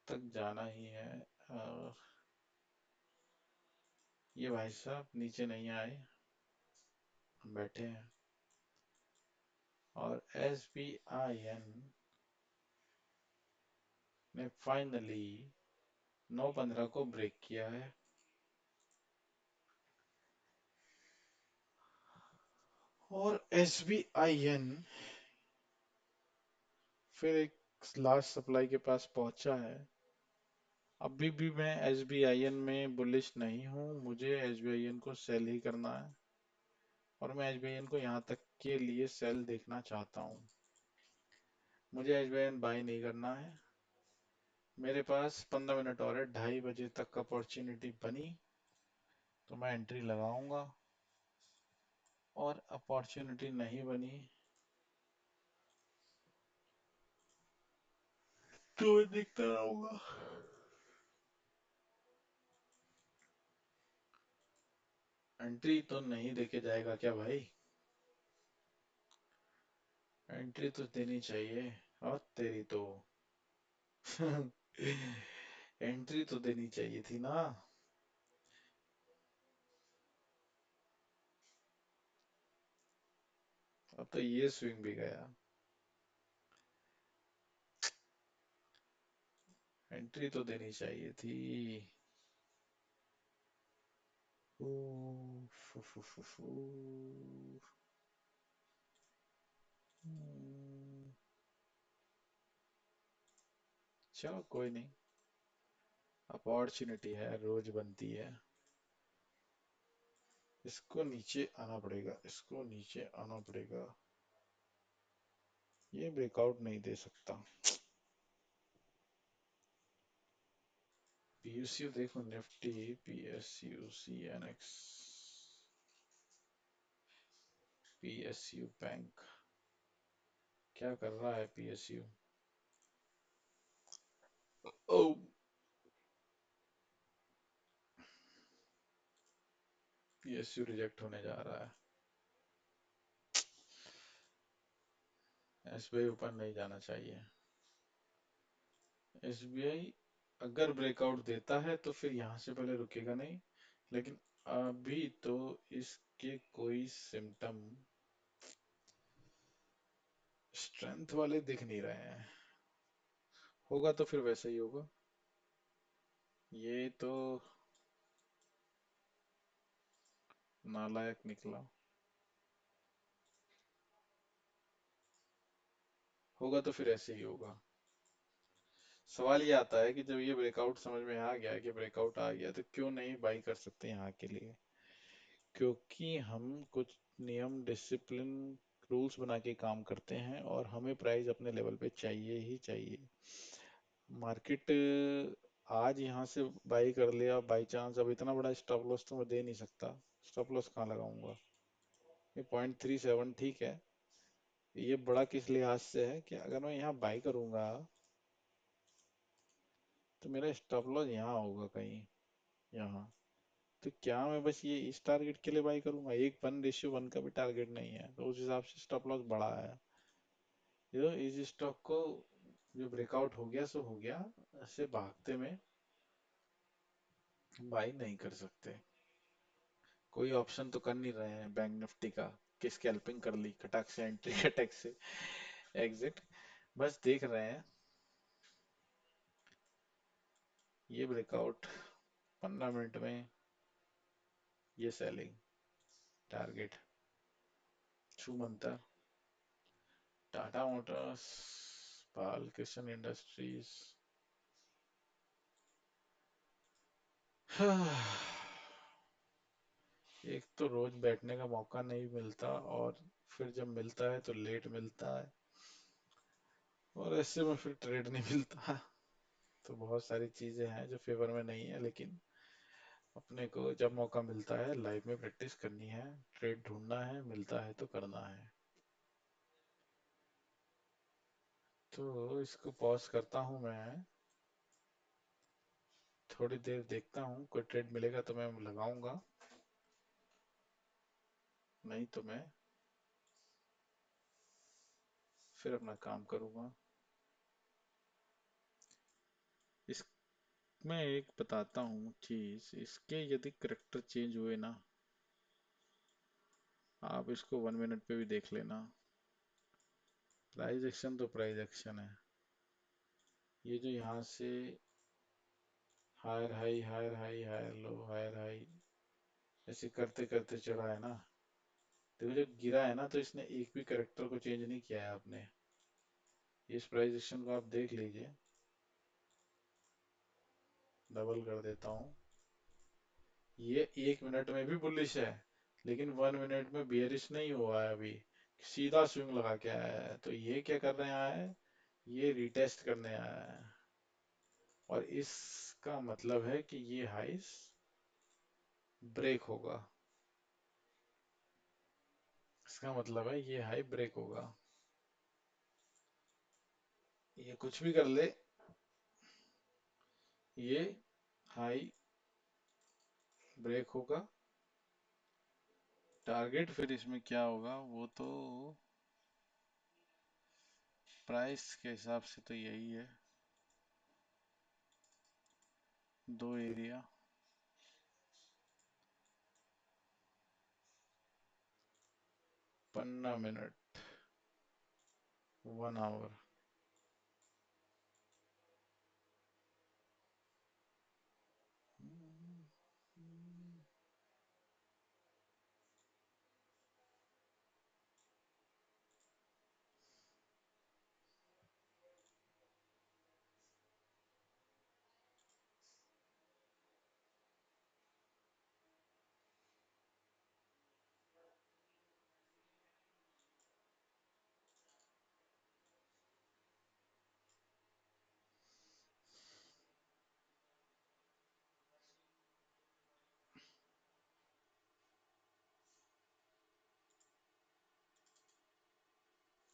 S1: तक जाना ही है। और ये भाई साहब नीचे नहीं आए, हम बैठे हैं। और एस बी आई एन ने फाइनली 9:15 को ब्रेक किया है। और एस बी आई एन फिर एक लास्ट सप्लाई के पास पहुंचा है। अभी भी मैं एस बी आई एन में बुलिश नहीं हूँ, मुझे एस बी आई एन को सेल ही करना है। और मैं एस बी आई एन को यहाँ तक के लिए सेल देखना चाहता हूँ। मुझे S B I N buy नहीं करना है। मेरे पास 15 मिनट और है, 2:30 बजे तक अपॉर्चुनिटी बनी तो मैं एंट्री लगाऊंगा। और अपॉर्चुनिटी नहीं बनी तो मैं देखता रहूंगा। एंट्री तो नहीं देके जाएगा क्या भाई? एंट्री तो देनी चाहिए। और तेरी तो एंट्री तो देनी चाहिए थी ना। अब तो ये स्विंग भी गया। एंट्री तो देनी चाहिए थी। ऊ, फु, फु, फु, फु। हम्म, चलो कोई नहीं। अपॉर्चुनिटी है, रोज बनती है। इसको नीचे आना पड़ेगा, इसको नीचे आना पड़ेगा। ये ब्रेकआउट नहीं दे सकता। पीएसयू देखो, Nifty, PSU, CNX, PSU bank. क्या कर रहा है पीएसयू? ओ, पीएसयू रिजेक्ट होने जा रहा है। एसबीआई ऊपर नहीं जाना चाहिए। एसबीआई अगर ब्रेकआउट देता है तो फिर यहाँ से पहले रुकेगा नहीं। लेकिन अभी तो इसके कोई सिम्टम स्ट्रेंथ वाले दिख नहीं रहे हैं। होगा तो फिर वैसे ही होगा। ये तो नालायक निकला। होगा तो फिर ऐसे ही होगा। सवाल ये आता है कि जब ये ब्रेकआउट समझ में आ गया कि ब्रेकआउट आ गया तो क्यों नहीं बाई कर सकते यहाँ के लिए? क्योंकि हम कुछ नियम, डिसिप्लिन, रूल्स बना के काम करते हैं और हमें प्राइस अपने लेवल पे चाहिए ही चाहिए। मार्केट आज यहाँ से बाई कर लिया बाई चांस, अब इतना बड़ा स्टॉप लॉस तो मैं दे नहीं सकता। स्टॉप लॉस कहाँ लगाऊंगा? ये 0.37 ठीक है। ये बड़ा किस लिहाज से है कि अगर मैं यहाँ बाई करूंगा तो मेरा स्टॉप लॉस यहाँ होगा कहीं, यहाँ। तो क्या मैं बस ये इस टारगेट के लिए बाई करूंगा? एक 1:1 का भी टारगेट नहीं है, तो उस हिसाब से स्टॉप लॉस बड़ा है। जो इस स्टॉक को जो ब्रेकआउट हो गया सो हो गया, ऐसे भागते में बाई नहीं कर सकते। कोई ऑप्शन तो कर नहीं रहे हैं बैंक निफ्टी का कि स्कैल्पिंग कर ली, खटाक से एंट्री, खटाक से एग्जिट। बस देख रहे हैं ये ब्रेकआउट 15 मिनट में, ये selling target. Sumanta, Tata Motors, Balkrishna industries. एक तो रोज बैठने का मौका नहीं मिलता, और फिर जब मिलता है तो लेट मिलता है, और ऐसे में फिर ट्रेड नहीं मिलता। तो बहुत सारी चीजें हैं जो फेवर में नहीं है, लेकिन अपने को जब मौका मिलता है लाइफ में प्रैक्टिस करनी है। ट्रेड ढूंढना है, मिलता है तो करना है। तो इसको पॉज करता हूँ मैं, थोड़ी देर देखता हूँ, कोई ट्रेड मिलेगा तो मैं लगाऊंगा, नहीं तो मैं फिर अपना काम करूंगा।
S2: मैं एक बताता हूँ चीज, इसके यदि करेक्टर चेंज हुए ना, आप इसको 1 मिनट पे भी देख लेना।
S1: प्राइस एक्शन तो प्राइस एक्शन है। ये जो यहाँ से higher high higher high higher low higher high ऐसे करते करते चढ़ा है ना। देखो जब गिरा है ना तो इसने एक भी करेक्टर को चेंज नहीं किया है आपने। इस प्राइस एक्शन को आप देख लीजिए। डबल कर देता हूँ। ये 1 मिनट में भी बुलिश है, लेकिन 1 मिनट में बियरिश नहीं हुआ है अभी। सीधा स्विंग लगा के आया है, तो ये क्या करने आया है? ये रिटेस्ट करने आया है। और इसका मतलब है कि ये हाइस ब्रेक होगा। इसका मतलब है ये हाई ब्रेक होगा। ये कुछ भी कर ले, ये हाई ब्रेक होगा।
S2: टारगेट फिर इसमें क्या होगा वो तो प्राइस के हिसाब से तो यही है, दो एरिया।
S1: 15 minute, 1 our.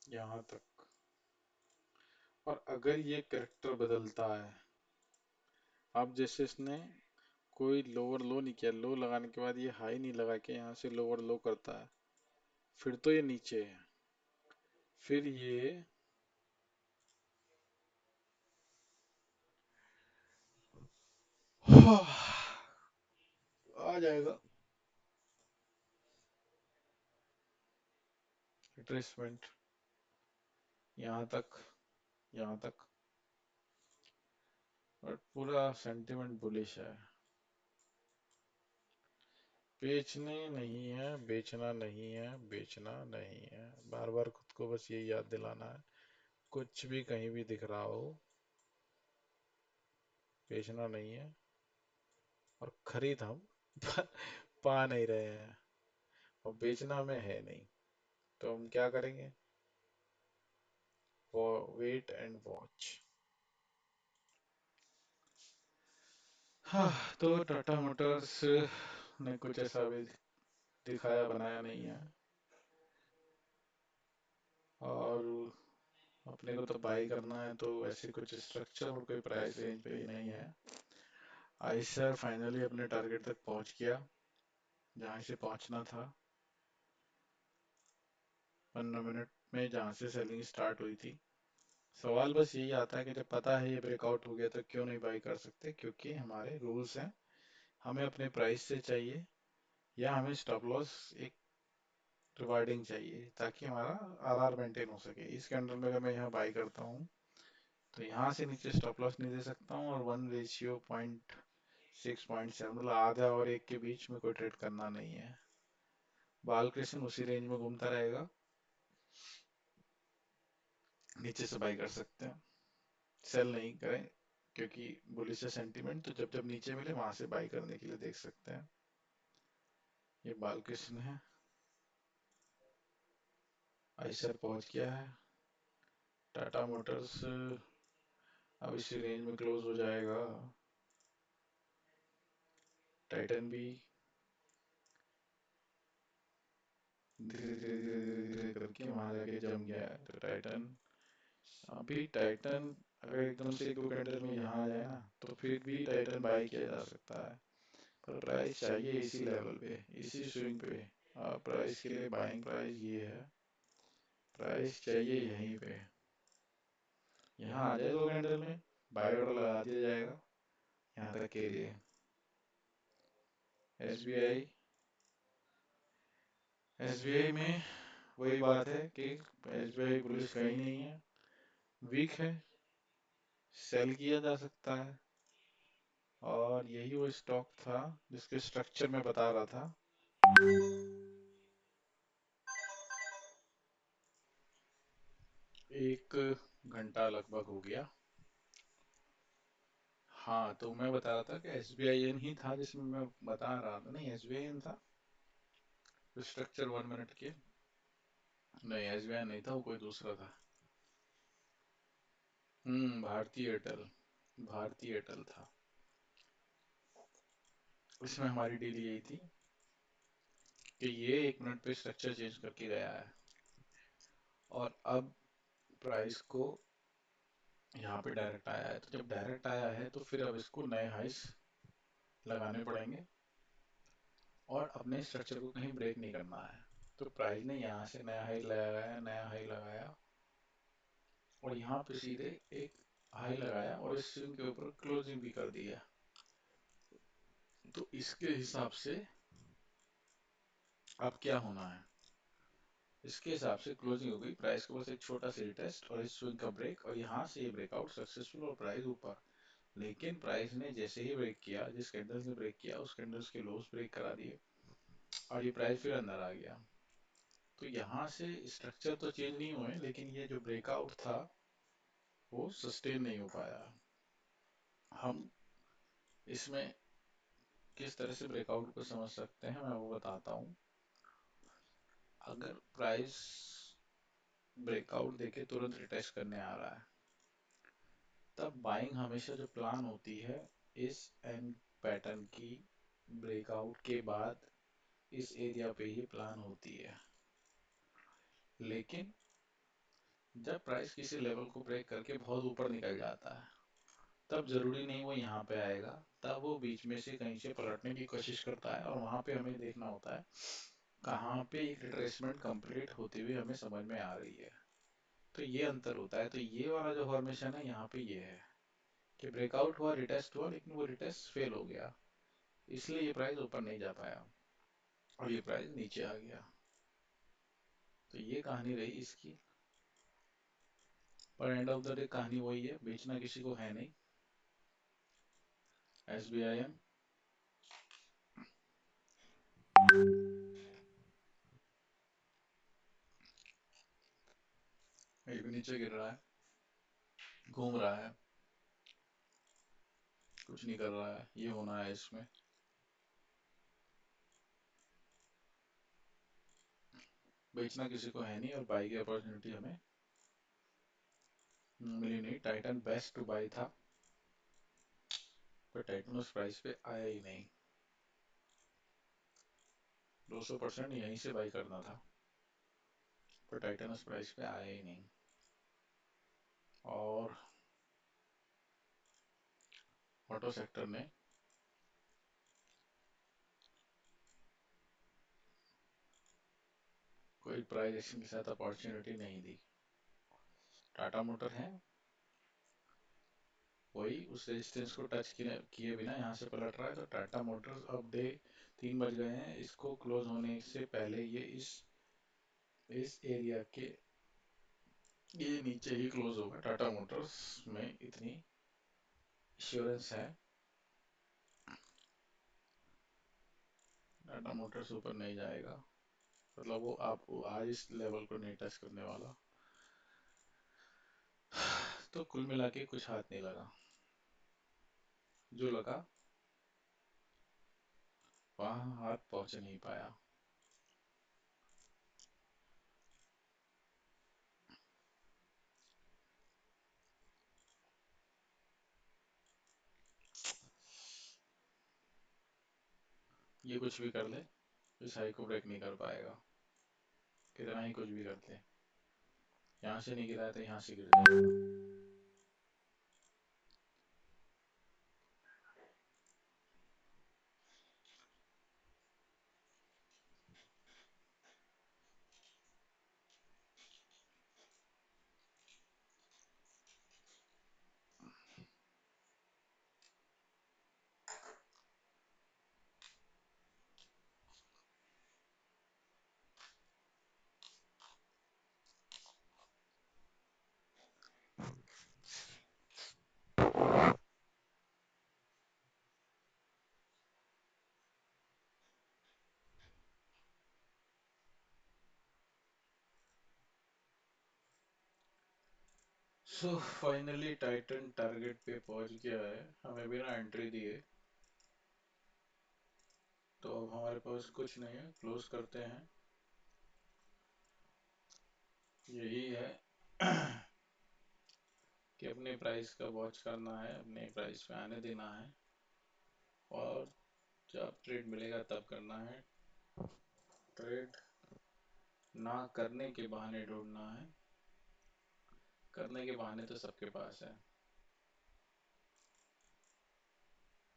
S1: यहाँ तक। और अगर ये करेक्टर बदलता है, अब जैसे इसने कोई लोअर लो नहीं किया, लो लगाने के बाद ये हाई नहीं लगा के यहाँ से लोअर लो करता है, फिर तो ये नीचे है। फिर ये आ जाएगा रिट्रेसमेंट यहाँ तक, यहाँ तक। और पूरा सेंटिमेंट बुलिश है। बेचने नहीं है, बेचना नहीं है, बेचना नहीं है। बार बार खुद को बस ये याद दिलाना है। कुछ भी कहीं भी दिख रहा हो, बेचना नहीं है। और खरीद हम पा नहीं रहे हैं, और बेचना में है नहीं। तो हम क्या करेंगे? वो वेट एंड वॉच। हाँ, तो टाटा मोटर्स ने कुछ ऐसा भी दिखाया बनाया नहीं है। और अपने को तो बाई करना है, तो ऐसे कुछ स्ट्रक्चर और कोई प्राइस रेंज पे ही नहीं है। आइसर फाइनली अपने टारगेट तक पहुंच गया, जहां से पहुंचना था। 15 मिनट में जहां से सेलिंग स्टार्ट हुई थी। सवाल बस यही आता है कि जब पता है ये ब्रेकआउट हो गया तो क्यों नहीं बाई कर सकते? क्योंकि हमारे रूल्स हैं, हमें अपने प्राइस से चाहिए, या हमें स्टॉप लॉस एक रिवार्डिंग चाहिए, ताकि हमारा आरआर मेंटेन हो सके। इस कैंडल में अगर मैं यहाँ बाई करता हूँ तो यहाँ से नीचे स्टॉप लॉस नहीं दे सकता हूँ, और 1 रेशियो 0.6 0.7, मतलब आधा और एक के बीच में कोई ट्रेड करना नहीं है। बालकृष्ण उसी रेंज में घूमता रहेगा, नीचे से बाई कर सकते हैं। सेल नहीं करें, क्योंकि बुलिश है सेंटीमेंट, तो जब जब नीचे मिले वहां से बाई करने के लिए देख सकते हैं। ये बालकृष्ण है। आइसर पहुंच गया है। टाटा मोटर्स अब इसी रेंज में क्लोज हो जाएगा। टाइटन भी धीरे धीरे धीरे धीरे धीरे करके वहां जाके जम गया है, तो टाइटन अभी टाइटन अगर एकदम से एक दो कैंडल में यहाँ आ जाए ना, तो फिर भी टाइटन बाई किया जा सकता है। पर प्राइस चाहिए इसी लेवल पे, इसी स्विंग पे। प्राइस के लिए बाइंग प्राइस ये है, प्राइस चाहिए यहीं पे। यहाँ आ जाए दो कैंडल में, बाई ऑर्डर लगा दिया जाएगा। यहाँ तक के लिए एसबीआई एसबीआई में वही बात है कि एसबीआई बुलिश कहीं नहीं है, वीक है, सेल किया जा सकता है। और यही वो स्टॉक था जिसके स्ट्रक्चर में बता रहा था। एक घंटा लगभग हो गया। हाँ, तो मैं बता रहा था कि एसबीआई ही था जिसमें मैं बता रहा था, नहीं एसबीआई था स्ट्रक्चर 1 मिनट के। नहीं एसबीआई नहीं था, वो कोई दूसरा था। भारतीय एयरटेल, भारतीय एयरटेल था। इसमें हमारी डील यही थी कि ये 1 मिनट पे स्ट्रक्चर चेंज करके गया है और अब प्राइस को यहाँ पे डायरेक्ट आया है। तो जब डायरेक्ट आया है तो फिर अब इसको नए हाइस लगाने पड़ेंगे और अपने स्ट्रक्चर को कहीं ब्रेक नहीं करना है। तो प्राइस ने यहाँ से नया हाई लगाया, नया हाई लगाया और यहाँ पे सीधे एक हाई लगाया और इस स्विंग के ऊपर क्लोजिंग भी कर दिया। तो इसके हिसाब से अब क्या होना है, इसके हिसाब से क्लोजिंग हो गई, प्राइस के पास एक छोटा सा रिटेस्ट और इस स्विंग का ब्रेक और यहाँ से ये ब्रेकआउट सक्सेसफुल और प्राइस ऊपर। लेकिन प्राइस ने जैसे ही ब्रेक किया, जिस कैंडल्स ने ब्रेक किया उस कैंडल्स के लोस ब्रेक करा दिए और ये प्राइस फिर अंदर आ गया। तो यहाँ से स्ट्रक्चर तो चेंज नहीं हुए लेकिन ये जो ब्रेकआउट था वो सस्टेन नहीं हो पाया। हम इसमें किस तरह से ब्रेकआउट को समझ सकते हैं मैं वो बताता हूँ। अगर प्राइस ब्रेकआउट देके तुरंत रिटेस्ट करने आ रहा है तब बाइंग हमेशा जो प्लान होती है इस एन पैटर्न की ब्रेकआउट के बाद इस एरिया पे ही प्लान होती है। लेकिन जब प्राइस किसी लेवल को ब्रेक करके बहुत ऊपर निकल जाता है तब जरूरी नहीं वो यहाँ पे आएगा, तब वो बीच में से कहीं से पलटने की कोशिश करता है और वहां पे हमें देखना होता है कहाँ पे एक रिट्रेसमेंट कंप्लीट होती हुई हमें समझ में आ रही है। तो ये अंतर होता है। तो ये वाला जो फॉर्मेशन है यहाँ पे ये है कि ब्रेकआउट हुआ, रिटेस्ट हुआ, लेकिन वो रिटेस्ट फेल हो गया, इसलिए ये प्राइस ऊपर नहीं जा पाया और ये प्राइस नीचे आ गया। तो ये कहानी रही इसकी। पर एंड ऑफ द डे कहानी वही है, बेचना किसी को है नहीं। एसबीआईएम ये भी नीचे गिर रहा है, घूम रहा है, कुछ नहीं कर रहा है, ये होना है इसमें। बेचना किसी को है नहीं और बाई की अपॉर्चुनिटी हमें मिली नहीं। टाइटन बेस्ट टू बाई था पर टाइटन उस प्राइस पे आया ही नहीं। 200% यहीं से बाई करना था पर टाइटन उस प्राइस पे आया ही नहीं। और ऑटो सेक्टर ने कोई प्राइस एक्शन के साथ अपॉर्चुनिटी नहीं दी। टाटा मोटर है वही उस रेजिस्टेंस को टच किए बिना यहाँ से पलट रहा है। तो टाटा मोटर्स अब डे 3 बज गए हैं, इसको क्लोज होने से पहले ये इस एरिया के ये नीचे ही क्लोज होगा। टाटा मोटर्स में इतनी श्योरेंस है, टाटा मोटर्स ऊपर नहीं जाएगा। मतलब वो आप आज इस लेवल को नहीं टच करने वाला। तो कुल मिला के कुछ हाथ नहीं लगा, जो लगा वहां हाथ पहुंच नहीं पाया। ये कुछ भी कर ले इस हाई को ब्रेक नहीं कर पाएगा, कितना ही कुछ भी करते। यहाँ से नहीं गिरा है तो यहाँ से गिर जाएगा। सो फाइनली टाइटन टारगेट पे पहुंच गया है, हमें बिना एंट्री दिए। तो अब हमारे पास कुछ नहीं है, क्लोज करते हैं। यही है कि अपनी प्राइस का वॉच करना है, अपने प्राइस पे आने देना है, और जब ट्रेड मिलेगा तब करना है। ट्रेड ना करने के बहाने ढूंढना है, करने के बहाने तो सबके पास है।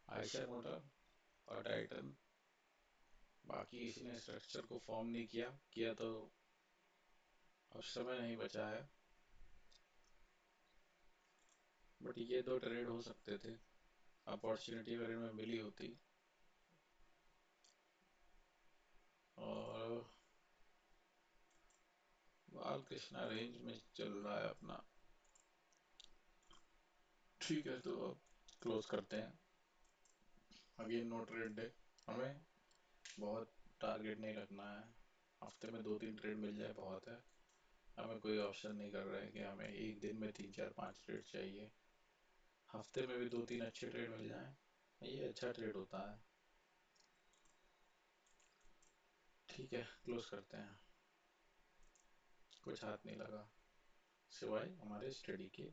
S1: आयशर मोटर और टाइटन, बाकी किसी ने स्ट्रक्चर को फॉर्म नहीं किया किया तो अब समय नहीं बचा है। बट ये दो ट्रेड हो सकते थे, अपॉर्चुनिटी अगर इनमें मिली होती। और बाल कृष्णा रेंज में चल रहा है अपना। ठीक है, तो अब क्लोज करते हैं। अगेन नो ट्रेड डे, हमें बहुत टारगेट नहीं रखना है। हफ्ते में 2-3 ट्रेड मिल जाए बहुत है। हमें कोई ऑप्शन नहीं कर रहा है कि हमें एक दिन में 3-4-5 ट्रेड चाहिए। हफ्ते में भी 2-3 अच्छे ट्रेड मिल जाएं, ये अच्छा ट्रेड होता है। ठीक है, क्लोज करते हैं। कुछ हाथ नहीं लगा सिवाय हमारे स्टडी के।